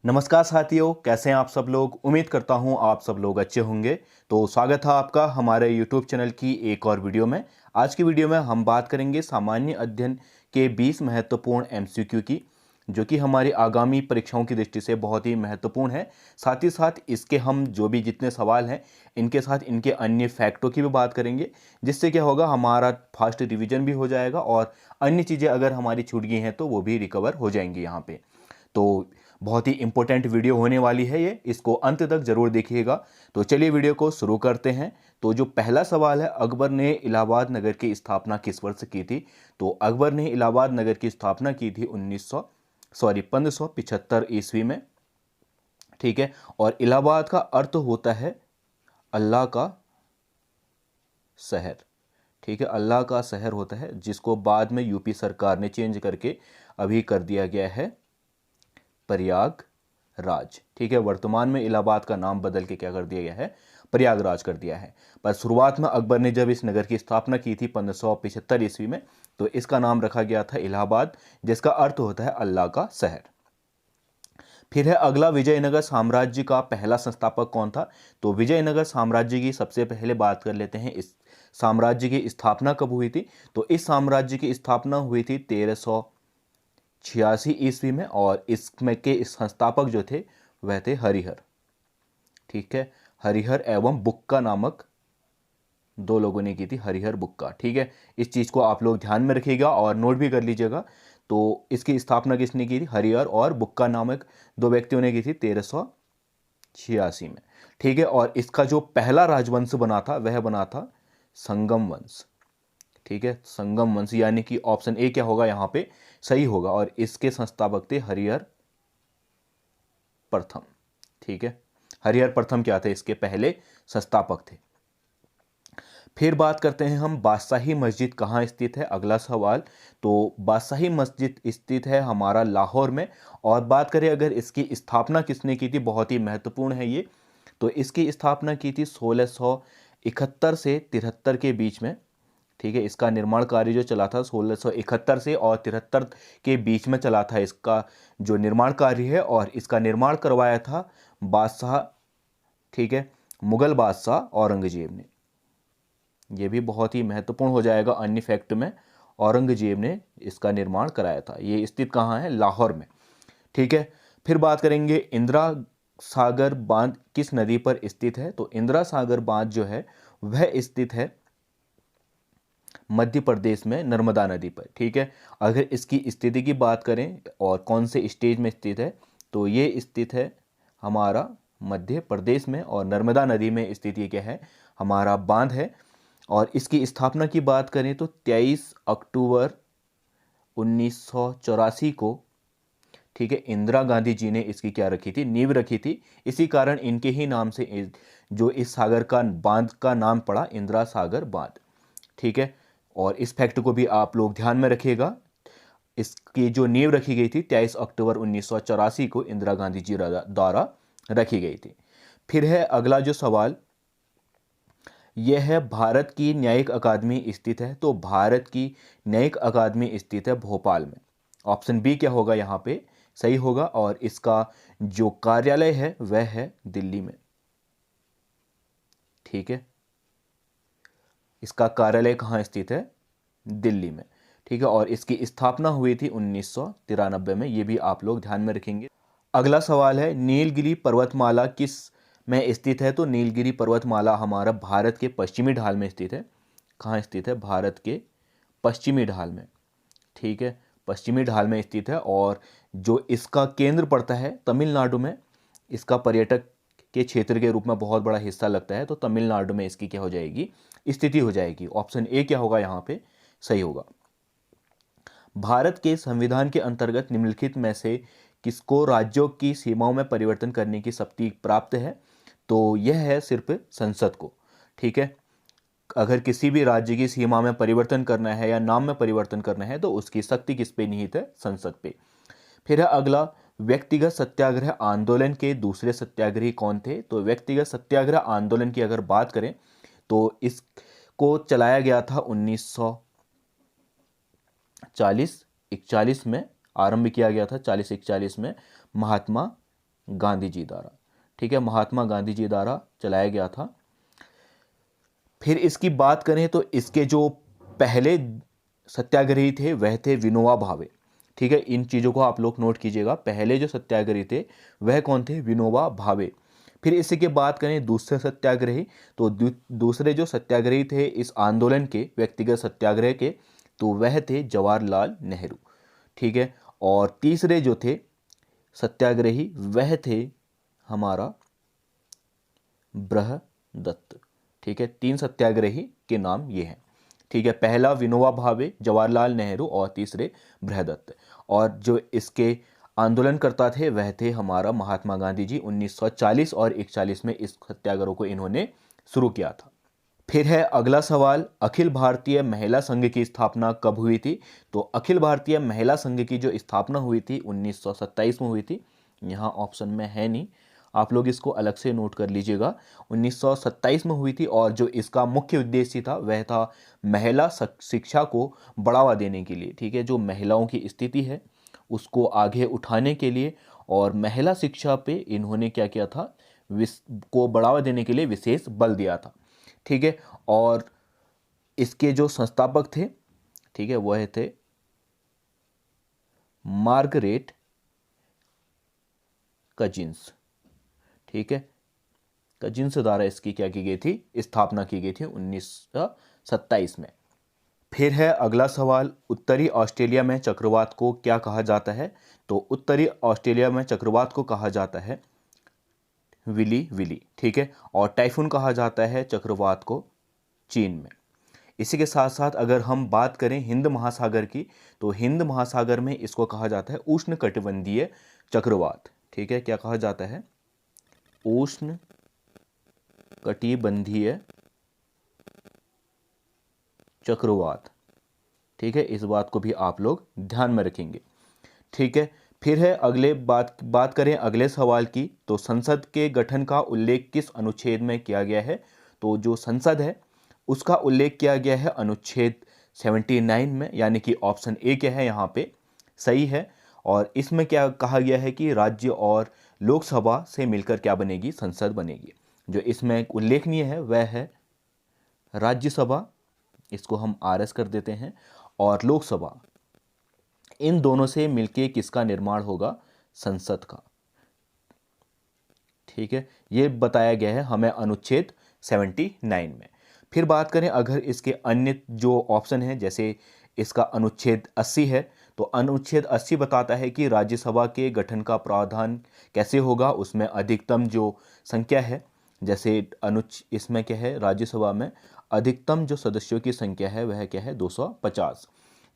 नमस्कार साथियों, कैसे हैं आप सब लोग। उम्मीद करता हूं आप सब लोग अच्छे होंगे। तो स्वागत है आपका हमारे YouTube चैनल की एक और वीडियो में। आज की वीडियो में हम बात करेंगे सामान्य अध्ययन के 20 महत्वपूर्ण MCQ की, जो कि हमारी आगामी परीक्षाओं की दृष्टि से बहुत ही महत्वपूर्ण है। साथ ही साथ इसके हम जो भी जितने सवाल हैं इनके साथ इनके अन्य फैक्टों की भी बात करेंगे, जिससे क्या होगा, हमारा फास्ट रिवीजन भी हो जाएगा और अन्य चीज़ें अगर हमारी छूट गई हैं तो वो भी रिकवर हो जाएंगी यहाँ पे। तो बहुत ही इंपॉर्टेंट वीडियो होने वाली है ये, इसको अंत तक जरूर देखिएगा। तो चलिए वीडियो को शुरू करते हैं। तो जो पहला सवाल है, अकबर ने इलाहाबाद नगर की स्थापना किस वर्ष की थी। तो अकबर ने इलाहाबाद नगर की स्थापना की थी 1575 ईस्वी में। ठीक है, और इलाहाबाद का अर्थ होता है अल्लाह का शहर। ठीक है, अल्लाह का शहर होता है, जिसको बाद में यूपी सरकार ने चेंज करके अभी कर दिया गया है प्रयागराज। ठीक है, वर्तमान में इलाहाबाद का नाम बदल के क्या कर दिया गया है, प्रयागराज कर दिया है। पर शुरुआत में अकबर ने जब इस नगर की स्थापना की थी 1575 ईस्वी में, तो इसका नाम रखा गया था इलाहाबाद, जिसका अर्थ होता है अल्लाह का शहर। फिर है अगला, विजयनगर साम्राज्य का पहला संस्थापक कौन था। तो विजयनगर साम्राज्य की सबसे पहले बात कर लेते हैं, इस साम्राज्य की स्थापना कब हुई थी। तो इस साम्राज्य की स्थापना हुई थी 1386 ईस्वी में, और इसमें के संस्थापक जो थे वह थे हरिहर। ठीक है, हरिहर एवं बुक्का नामक दो लोगों ने की थी, हरिहर बुक्का। ठीक है, इस चीज को आप लोग ध्यान में रखिएगा और नोट भी कर लीजिएगा। तो इसकी स्थापना किसने की थी, हरिहर और बुक्का नामक दो व्यक्तियों ने की थी 1386 में। ठीक है, और इसका जो पहला राजवंश बना था वह बना था संगम वंश। ठीक है, संगम वंश, यानी कि ऑप्शन ए क्या होगा यहाँ पे सही होगा, और इसके संस्थापक थे हरिहर प्रथम। ठीक है, हरिहर प्रथम क्या थे, इसके पहले संस्थापक थे। फिर बात करते हैं हम, बादशाही मस्जिद कहाँ स्थित है, अगला सवाल। तो बादशाही मस्जिद स्थित है हमारा लाहौर में। और बात करें अगर इसकी स्थापना किसने की थी, बहुत ही महत्वपूर्ण है ये। तो इसकी स्थापना की थी 1671 से 73 के बीच में। ठीक है, इसका निर्माण कार्य जो चला था 1671 से और 73 के बीच में चला था इसका जो निर्माण कार्य है, और इसका निर्माण करवाया था बादशाह, ठीक है, मुगल बादशाह औरंगजेब ने। यह भी बहुत ही महत्वपूर्ण हो जाएगा अन्य फैक्ट में, औरंगजेब ने इसका निर्माण कराया था। ये स्थित कहाँ है, लाहौर में। ठीक है, फिर बात करेंगे इंदिरा सागर बांध किस नदी पर स्थित है। तो इंदिरा सागर बांध जो है वह स्थित है मध्य प्रदेश में नर्मदा नदी पर। ठीक है, अगर इसकी स्थिति की बात करें और कौन से स्टेज में स्थित है, तो ये स्थित है हमारा मध्य प्रदेश में, और नर्मदा नदी में स्थिति क्या है, हमारा बांध है। और इसकी स्थापना की बात करें तो 23 अक्टूबर 1984 को, ठीक है, इंदिरा गांधी जी ने इसकी क्या रखी थी, नींव रखी थी। इसी कारण इनके ही नाम से जो इस सागर का बांध का नाम पड़ा, इंदिरा सागर बांध। ठीक है, और इस फैक्ट को भी आप लोग ध्यान में रखिएगा। इसकी जो नींव रखी गई थी 23 अक्टूबर 1984 को इंदिरा गांधी जी द्वारा रखी गई थी। फिर है अगला जो सवाल, यह है भारत की न्यायिक अकादमी स्थित है। तो भारत की न्यायिक अकादमी स्थित है भोपाल में। ऑप्शन बी क्या होगा यहाँ पे सही होगा, और इसका जो कार्यालय है वह है दिल्ली में। ठीक है, इसका कार्यालय कहाँ स्थित है, दिल्ली में। ठीक है, और इसकी स्थापना हुई थी 1993 में। ये भी आप लोग ध्यान में रखेंगे। अगला सवाल है, नीलगिरी पर्वतमाला किस में स्थित है। तो नीलगिरी पर्वतमाला हमारा भारत के पश्चिमी ढाल में स्थित है। कहाँ स्थित है, भारत के पश्चिमी ढाल में। ठीक है, पश्चिमी ढाल में स्थित है, और जो इसका केंद्र पड़ता है तमिलनाडु में। इसका पर्यटक के क्षेत्र के रूप में बहुत बड़ा हिस्सा लगता है, तो तमिलनाडु में इसकी क्या हो जाएगी, स्थिति हो जाएगी। ऑप्शन ए क्या होगा यहाँ पे सही होगा। भारत के संविधान के अंतर्गत निम्नलिखित में से किसको राज्यों की सीमाओं में परिवर्तन करने की शक्ति प्राप्त है। तो यह है सिर्फ संसद को। ठीक है, अगर किसी भी राज्य की सीमा में परिवर्तन करना है या नाम में परिवर्तन करना है तो उसकी शक्ति किस पे निहित है, संसद पे। फिर है अगला, व्यक्तिगत सत्याग्रह आंदोलन के दूसरे सत्याग्रही कौन थे। तो व्यक्तिगत सत्याग्रह आंदोलन की अगर बात करें तो इसको चलाया गया था 1940-41 में, आरंभ किया गया था 40-41 में महात्मा गांधी जी द्वारा, ठीक है, महात्मा गांधी जी द्वारा चलाया गया था। फिर इसकी बात करें तो इसके जो पहले सत्याग्रही थे वह थे विनोबा भावे, ठीक है, इन चीज़ों को आप लोग नोट कीजिएगा। पहले जो सत्याग्रही थे वह कौन थे? विनोबा भावे। फिर इसी की बात करें दूसरे सत्याग्रही, तो दूसरे जो सत्याग्रही थे इस आंदोलन के, व्यक्तिगत सत्याग्रह के, तो वह थे जवाहरलाल नेहरू, ठीक है। और तीसरे जो थे सत्याग्रही वह थे हमारा बृहदत्त, ठीक है। 3 सत्याग्रही के नाम ये हैं, ठीक है। पहला विनोबा भावे, जवाहरलाल नेहरू और तीसरे बृहदत्त। और जो इसके आंदोलनकर्ता थे वह थे हमारा महात्मा गांधी जी। 1940 और 41 में इस सत्याग्रह को इन्होंने शुरू किया था। फिर है अगला सवाल, अखिल भारतीय महिला संघ की स्थापना कब हुई थी? तो अखिल भारतीय महिला संघ की जो स्थापना हुई थी 1927 में हुई थी। यहाँ ऑप्शन में है नहीं, आप लोग इसको अलग से नोट कर लीजिएगा। 1927 में हुई थी और जो इसका मुख्य उद्देश्य था वह था महिला शिक्षा को बढ़ावा देने के लिए, ठीक है। जो महिलाओं की स्थिति है उसको आगे उठाने के लिए और महिला शिक्षा पे इन्होंने क्या किया था, को बढ़ावा देने के लिए विशेष बल दिया था, ठीक है। और इसके जो संस्थापक थे, ठीक है, वह थे मार्गरेट कजिन्स, ठीक है। कजिन्स द्वारा इसकी क्या की गई थी, स्थापना की गई थी 1927 में। फिर है अगला सवाल, उत्तरी ऑस्ट्रेलिया में चक्रवात को क्या कहा जाता है? तो उत्तरी ऑस्ट्रेलिया में चक्रवात को कहा जाता है विली विली, ठीक है। और टाइफून कहा जाता है चक्रवात को चीन में। इसी के साथ साथ अगर हम बात करें हिंद महासागर की, तो हिंद महासागर में इसको कहा जाता है उष्णकटिबंधीय चक्रवात, ठीक है। क्या कहा जाता है? उष्ण कटिबंधीय चक्रवात, ठीक है। इस बात को भी आप लोग ध्यान में रखेंगे, ठीक है। फिर है अगले बात करें अगले सवाल की, तो संसद के गठन का उल्लेख किस अनुच्छेद में किया गया है? तो जो संसद है उसका उल्लेख किया गया है अनुच्छेद 79 में, यानी कि ऑप्शन ए क्या है यहाँ पे सही है। और इसमें क्या कहा गया है कि राज्य और लोकसभा से मिलकर क्या बनेगी? संसद बनेगी। जो इसमें उल्लेखनीय है वह है राज्यसभा, इसको हम आरएस कर देते हैं, और लोकसभा, इन दोनों से मिलके किसका निर्माण होगा? संसद का, ठीक है। ये बताया गया है हमें अनुच्छेद 79 में। फिर बात करें अगर इसके अन्य जो ऑप्शन है, जैसे इसका अनुच्छेद 80 है, तो अनुच्छेद 80 बताता है कि राज्यसभा के गठन का प्रावधान कैसे होगा, उसमें अधिकतम जो संख्या है, जैसे इसमें क्या है, राज्यसभा में अधिकतम जो सदस्यों की संख्या है वह क्या है? 250।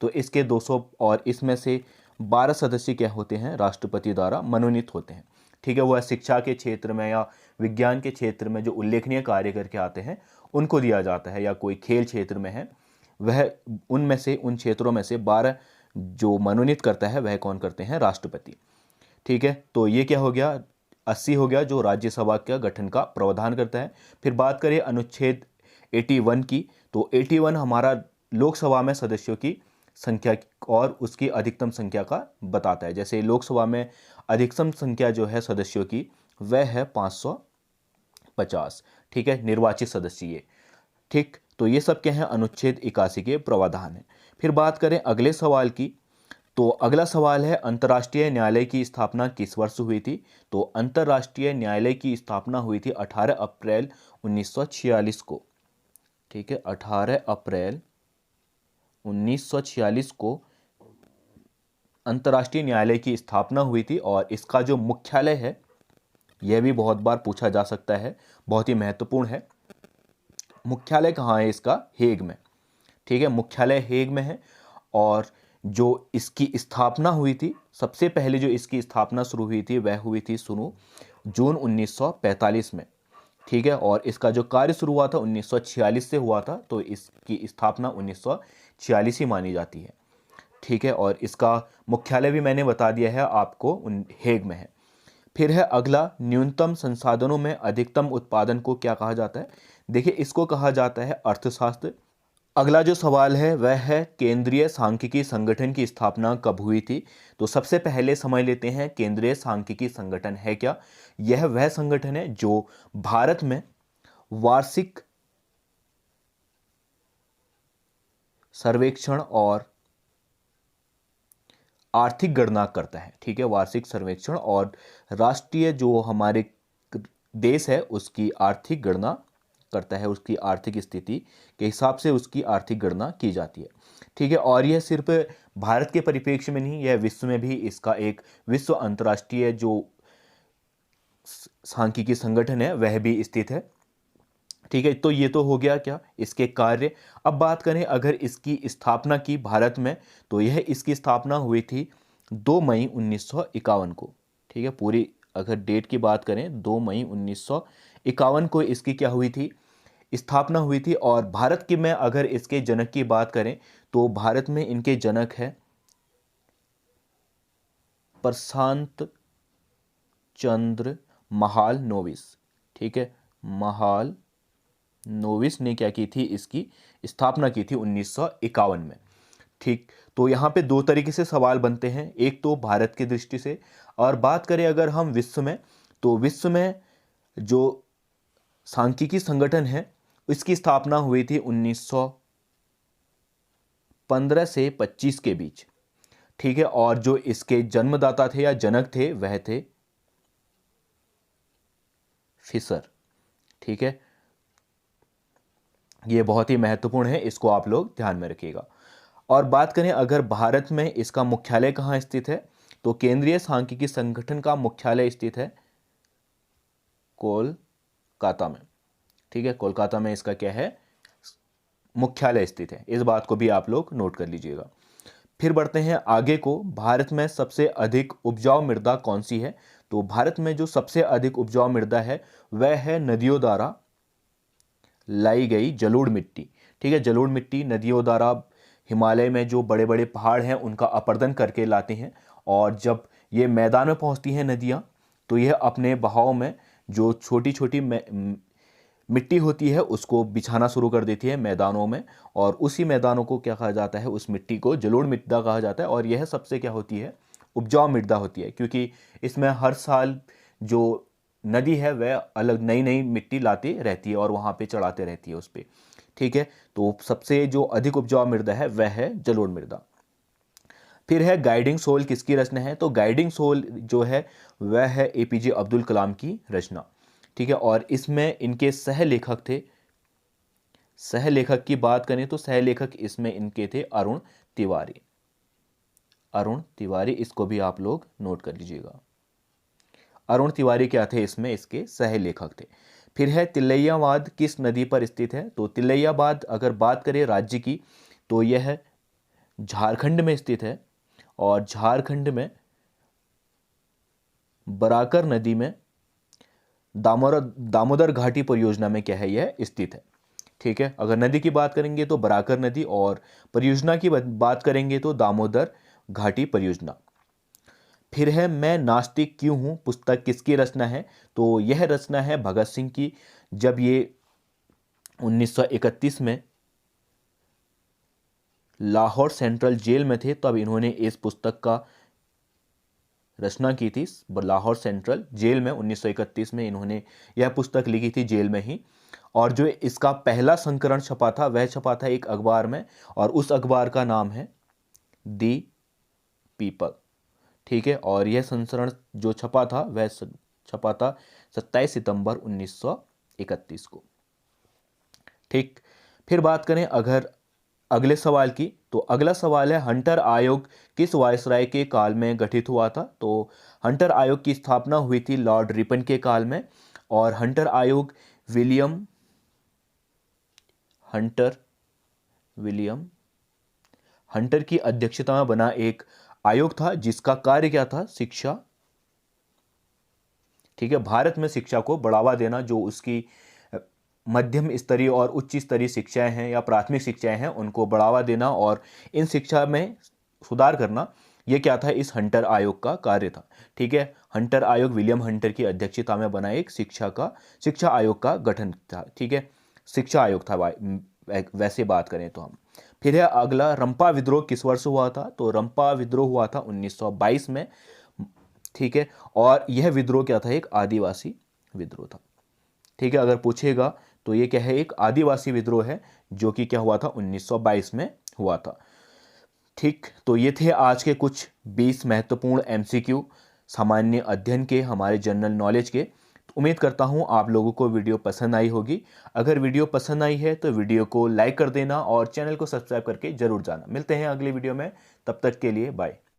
तो इसके 200 और इसमें से 12 सदस्य क्या होते हैं? राष्ट्रपति द्वारा मनोनीत होते हैं, ठीक है। वह शिक्षा के क्षेत्र में या विज्ञान के क्षेत्र में जो उल्लेखनीय कार्य करके आते हैं उनको दिया जाता है, या कोई खेल क्षेत्र में है वह उनमें से, उन क्षेत्रों में से 12 जो मनोनीत करता है वह कौन करते हैं? राष्ट्रपति, ठीक है। तो ये क्या हो गया? 80 हो गया जो राज्यसभा का गठन का प्रावधान करता है। फिर बात करें अनुच्छेद 81 की, तो 81 हमारा लोकसभा में सदस्यों की संख्या और उसकी अधिकतम संख्या का बताता है। जैसे लोकसभा में अधिकतम संख्या जो है सदस्यों की वह है 550, ठीक है, निर्वाचित सदस्य ये, ठीक। तो ये सब क्या है? अनुच्छेद 81 के प्रावधान है। फिर बात करें अगले सवाल की, तो अगला सवाल है अंतर्राष्ट्रीय न्यायालय की स्थापना किस वर्ष हुई थी? तो अंतर्राष्ट्रीय न्यायालय की स्थापना हुई थी 18 अप्रैल 1946 को, ठीक है। 18 अप्रैल 1946 को अंतर्राष्ट्रीय न्यायालय की स्थापना हुई थी। और इसका जो मुख्यालय है, यह भी बहुत बार पूछा जा सकता है, बहुत ही महत्वपूर्ण है। मुख्यालय कहाँ है इसका? हेग में, ठीक है, मुख्यालय हेग में है। और जो इसकी स्थापना हुई थी, सबसे पहले जो इसकी स्थापना शुरू हुई थी वह हुई थी सुनो जून 1945 में, ठीक है। और इसका जो कार्य शुरू हुआ था 1946 से हुआ था, तो इसकी स्थापना 1946 ही मानी जाती है, ठीक है। और इसका मुख्यालय भी मैंने बता दिया है आपको, हेग में है। फिर है अगला, न्यूनतम संसाधनों में अधिकतम उत्पादन को क्या कहा जाता है? देखिए इसको कहा जाता है अर्थशास्त्र, अगला जो सवाल है वह है केंद्रीय सांख्यिकी संगठन की स्थापना कब हुई थी। तो सबसे पहले समझ लेते हैं केंद्रीय सांख्यिकी संगठन है क्या। यह वह संगठन है जो भारत में वार्षिक सर्वेक्षण और आर्थिक गणना करता है। ठीक है, वार्षिक सर्वेक्षण और राष्ट्रीय जो हमारे देश है उसकी आर्थिक गणना करता है, उसकी आर्थिक स्थिति के हिसाब से उसकी आर्थिक गणना की जाती है। ठीक है, और यह सिर्फ भारत के परिप्रेक्ष्य में नहीं, यह विश्व में भी इसका एक विश्व अंतर्राष्ट्रीय जो सांख्यिकी संगठन है वह भी स्थित है। ठीक है, तो ये तो हो गया क्या इसके कार्य। अब बात करें अगर इसकी स्थापना की भारत में, तो यह इसकी स्थापना हुई थी 2 मई 1951 को। ठीक है, पूरी अगर डेट की बात करें 2 मई 1951 को इसकी क्या हुई थी, स्थापना हुई थी। और भारत की में अगर इसके जनक की बात करें तो भारत में इनके जनक है प्रशांत चंद्र महालनोबिस। ठीक है, महालनोबिस ने क्या की थी, इसकी स्थापना की थी 1951 में। ठीक, तो यहाँ पे दो तरीके से सवाल बनते हैं, एक तो भारत की दृष्टि से, और बात करें अगर हम विश्व में, तो विश्व में जो सांख्यिकी संगठन है इसकी स्थापना हुई थी 1915 से 25 के बीच। ठीक है, और जो इसके जन्मदाता थे या जनक थे वह थे फिशर। ठीक है, यह बहुत ही महत्वपूर्ण है, इसको आप लोग ध्यान में रखिएगा। और बात करें अगर भारत में इसका मुख्यालय कहाँ स्थित है, तो केंद्रीय सांख्यिकी संगठन का मुख्यालय स्थित है कोलकाता में। ठीक है, कोलकाता में इसका क्या है, मुख्यालय स्थित है। इस बात को भी आप लोग नोट कर लीजिएगा। फिर बढ़ते हैं आगे को, भारत में सबसे अधिक उपजाऊ मृदा कौन सी है। तो भारत में जो सबसे अधिक उपजाऊ मृदा है वह है नदियों द्वारा लाई गई जलोढ़ मिट्टी। ठीक है, जलोढ़ मिट्टी नदियों द्वारा हिमालय में जो बड़े बड़े पहाड़ हैं उनका अपरदन करके लाते हैं, और जब ये मैदान में पहुंचती हैं नदियां, तो यह अपने बहाव में जो छोटी छोटी मिट्टी होती है उसको बिछाना शुरू कर देती है मैदानों में, और उसी मैदानों को क्या कहा जाता है, उस मिट्टी को जलोढ़ मृदा कहा जाता है। और यह सबसे क्या होती है, उपजाऊ मृदा होती है, क्योंकि इसमें हर साल जो नदी है वह अलग नई नई मिट्टी लाती रहती है और वहाँ पे चढ़ाते रहती है उस पर। ठीक है, तो सबसे जो अधिक उपजाऊ मृदा है वह है जलोढ़ मृदा। फिर है गाइडिंग सोल किसकी रचना है, तो गाइडिंग सोल जो है वह है एपीजे अब्दुल कलाम की रचना। ठीक है, और इसमें इनके सह लेखक थे, सह लेखक की बात करें तो सह लेखक इसमें इनके थे अरुण तिवारी। अरुण तिवारी, इसको भी आप लोग नोट कर लीजिएगा। अरुण तिवारी क्या थे, इसमें इसके सह लेखक थे। फिर है तिलैयाबाद किस नदी पर स्थित है, तो तिलैयाबाद अगर बात करें राज्य की तो यह झारखंड में स्थित है, और झारखंड में बराकर नदी में दामोदर घाटी परियोजना में क्या है, यह स्थित है। ठीक है, अगर नदी की बात करेंगे तो बराकर नदी, और परियोजना की बात करेंगे तो दामोदर घाटी परियोजना। फिर है मैं नास्तिक क्यों हूं पुस्तक किसकी रचना है, तो यह रचना है भगत सिंह की। जब ये 1931 में लाहौर सेंट्रल जेल में थे तब इन्होंने इस पुस्तक का रचना की थी। लाहौर सेंट्रल जेल में 1931 में इन्होंने यह पुस्तक लिखी थी जेल में ही। और जो इसका पहला संस्करण छपा था वह छपा था एक अखबार में, और उस अखबार का नाम है दी पीपल। ठीक है, और यह संस्करण जो छपा था वह छपा था 27 सितंबर 1931 को। ठीक, फिर बात करें अगर अगले सवाल की, तो अगला सवाल है हंटर आयोग किस वायसराय के काल में गठित हुआ था। तो हंटर आयोग की स्थापना हुई थी लॉर्ड रिपन के काल में, और हंटर आयोग विलियम हंटर की अध्यक्षता में बना एक आयोग था जिसका कार्य क्या था, शिक्षा। ठीक है, भारत में शिक्षा को बढ़ावा देना, जो उसकी मध्यम स्तरीय और उच्च स्तरीय शिक्षाएं हैं या प्राथमिक शिक्षाएं हैं उनको बढ़ावा देना और इन शिक्षा में सुधार करना, यह क्या था, इस हंटर आयोग का कार्य था। ठीक है, हंटर आयोग विलियम हंटर की अध्यक्षता में बना एक शिक्षा आयोग का गठन था। ठीक है, शिक्षा आयोग था वैसे बात करें तो हम। फिर है अगला, रंपा विद्रोह किस वर्ष हुआ था? तो रंपा विद्रोह हुआ था 1922 में, ठीक है। और यह विद्रोह क्या था? एक आदिवासी विद्रोह था, ठीक है। अगर पूछेगा तो ये क्या है? एक आदिवासी विद्रोह है जो कि क्या हुआ था? 1922 में हुआ था, ठीक। तो ये थे आज के कुछ 20 महत्वपूर्ण एमसीक्यू सामान्य अध्ययन के, हमारे जनरल नॉलेज के। तो उम्मीद करता हूँ आप लोगों को वीडियो पसंद आई होगी। अगर वीडियो पसंद आई है तो वीडियो को लाइक कर देना और चैनल को सब्सक्राइब करके जरूर जाना। मिलते हैं अगली वीडियो में, तब तक के लिए बाय।